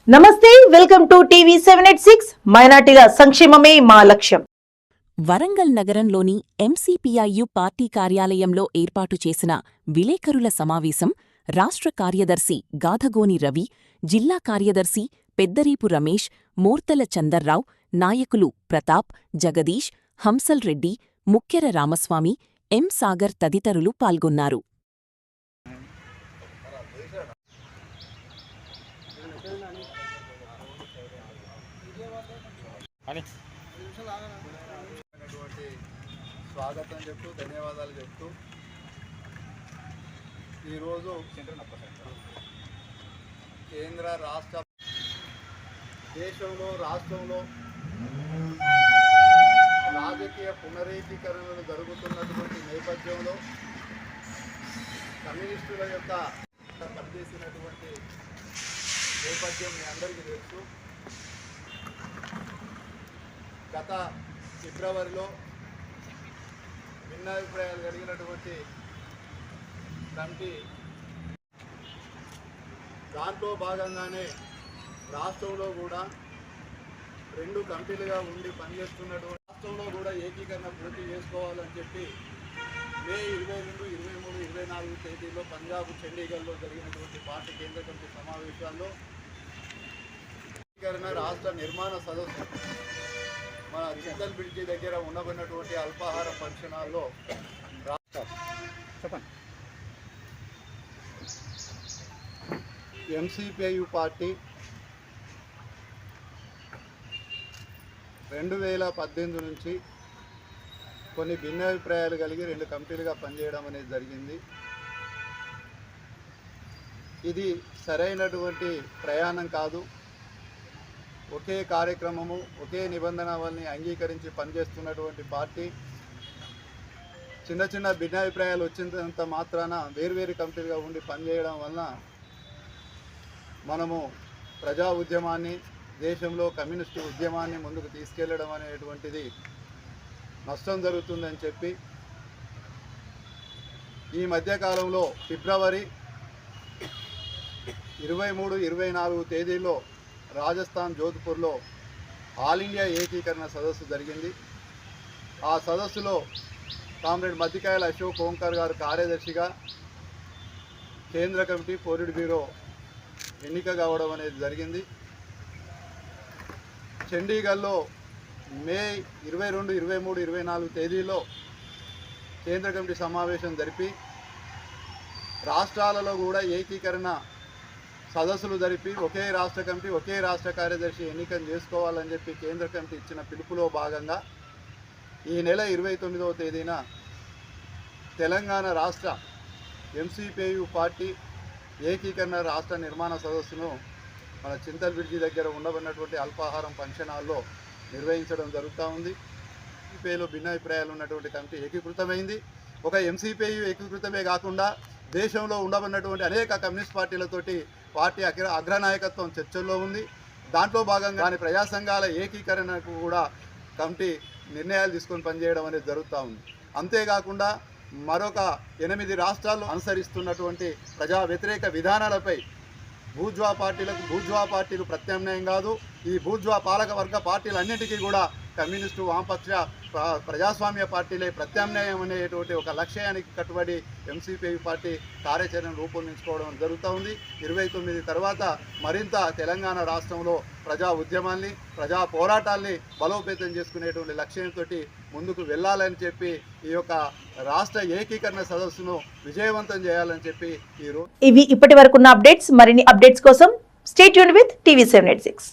నమస్తే, welcome to TV 786. మైనార్టీల సంక్షేమమే మా లక్ష్యం. వరంగల్ నగరంలోని ఎంసీపీఐయు పార్టీ కార్యాలయంలో ఏర్పాటు చేసిన విలేకరుల సమావేశం రాష్ట్ర కార్యదర్శి గాధగోని రవి, జిల్లా కార్యదర్శి పెద్దరీపు రమేష్, మోర్తల చందర్రావు, నాయకులు ప్రతాప్, జగదీష్, హంసల్ రెడ్డి, ముక్కెర రామస్వామి, ఎం సాగర్ తదితరులు పాల్గొన్నారు. స్వాగతం చెప్తూ ధన్యవాదాలు చెప్తూ ఈరోజు కేంద్ర రాష్ట్ర దేశంలో రాష్ట్రంలో రాజకీయ పునరేకీకరణలు జరుగుతున్నటువంటి నేపథ్యంలో కమ్యూనిస్టుల యొక్క పనిచేసినటువంటి నేపథ్యం మీ అందరికీ తెలుసు. గత ఫిబ్రవరిలో భిన్నాభిప్రాయాలు కలిగినటువంటి కమిటీ, దాంట్లో భాగంగానే రాష్ట్రంలో కూడా రెండు కమిటీలుగా ఉండి పనిచేస్తున్నటువంటి రాష్ట్రంలో కూడా ఏకీకరణ పూర్తి చేసుకోవాలని చెప్పి మే 22, 23, 24 తేదీలో పంజాబ్ చండీగఢ్లో జరిగినటువంటి పార్టీ కేంద్ర కమిటీ సమావేశాల్లో ఏకీకరణ రాష్ట్ర నిర్మాణ సదస్సు మన చింతల్ బ్రిడ్జి దగ్గర ఉండబడినటువంటి అల్పాహార ఫంక్షన్ హాల్లో ఎంసీపీఐయు పార్టీ 2018 నుంచి కొన్ని భిన్నాభిప్రాయాలు కలిగి రెండు కమిటీలుగా పనిచేయడం అనేది జరిగింది. ఇది సరైనటువంటి ప్రయాణం కాదు. ఒకే కార్యక్రమము, ఒకే నిబంధనల్ని అంగీకరించి పనిచేస్తున్నటువంటి పార్టీ చిన్న చిన్న భిన్నాభిప్రాయాలు వచ్చినంత మాత్రాన వేర్వేరు కమిటీలుగా ఉండి పనిచేయడం వలన మనము ప్రజా ఉద్యమాన్ని, దేశంలో కమ్యూనిస్టు ఉద్యమాన్ని ముందుకు తీసుకెళ్లడం అనేటువంటిది నష్టం జరుగుతుందని చెప్పి ఈ మధ్యకాలంలో ఫిబ్రవరి 23, 24 తేదీల్లో రాజస్థాన్ జోధ్పూర్లో ఆల్ ఇండియా ఏకీకరణ సదస్సు జరిగింది. ఆ సదస్సులో కామ్రేడ్ మద్దికాయల అశోక్ ఓంకార్ గారు కార్యదర్శిగా కేంద్ర కమిటీ పోలిట్ బ్యూరో ఎన్నిక కావడం అనేది జరిగింది. చండీగఢ్లో మే 22, 23, 24 తేదీలో కేంద్ర కమిటీ సమావేశం జరిపి రాష్ట్రాలలో కూడా ఏకీకరణ సదస్సులు జరిపి ఒకే రాష్ట్ర కమిటీ, ఒకే రాష్ట్ర కార్యదర్శి ఎన్నికను చేసుకోవాలని చెప్పి కేంద్ర కమిటీ ఇచ్చిన పిలుపులో భాగంగా ఈ నెల 29వ తేదీన తెలంగాణ రాష్ట్ర ఎంసీపీఐయు పార్టీ ఏకీకరణ రాష్ట్ర నిర్మాణ సదస్సును మన చింతల్ బ్రిడ్జి దగ్గర ఉండబడినటువంటి అల్పాహారం ఫంక్షన్ హాల్లో నిర్వహించడం జరుగుతూ ఉంది. ఎంసీపీఐలో భిన్నాభిప్రాయాలు ఉన్నటువంటి కమిటీ ఏకీకృతమైంది. ఒక ఎంసీపీఐ ఏకీకృతమే కాకుండా దేశంలో ఉండబడినటువంటి అనేక కమ్యూనిస్ట్ పార్టీలతోటి పార్టీ అగ్రనాయకత్వం చర్చల్లో ఉంది. దాంట్లో భాగంగా దాని ప్రజా సంఘాల ఏకీకరణకు కూడా కమిటీ నిర్ణయాలు తీసుకొని పనిచేయడం అనేది జరుగుతూ ఉంది. అంతేకాకుండా మరొక 8 రాష్ట్రాల్లో అనుసరిస్తున్నటువంటి ప్రజా వ్యతిరేక విధానాలపై బూర్జువా పార్టీలు ప్రత్యామ్నాయం కాదు. ఈ బూర్జువా పాలక వర్గ పార్టీలన్నిటికీ కూడా కమ్యూనిస్టు, వామపక్ష, ప్రజాస్వామ్య పార్టీలే ప్రత్యామ్నాయం అనేటువంటి ఒక లక్ష్యానికి కట్టుబడి ఎంసీపీఐ పార్టీ కార్యాచరణ రూపొందించుకోవడం జరుగుతూ ఉంది. 29 తర్వాత మరింత తెలంగాణ రాష్ట్రంలో ప్రజా ఉద్యమాల్ని, ప్రజా పోరాటాల్ని బలోపేతం చేసుకునేటువంటి లక్ష్యంతో ముందుకు వెళ్ళాలని చెప్పి ఈ యొక్క రాష్ట్ర ఏకీకరణ సదస్సును విజయవంతం చేయాలని చెప్పి ఇవి ఇప్పటి వరకున్న అప్డేట్స్. మరిన్ని అప్డేట్స్ కోసం స్టే ట్యూన్డ్ విత్ టీవీ 786.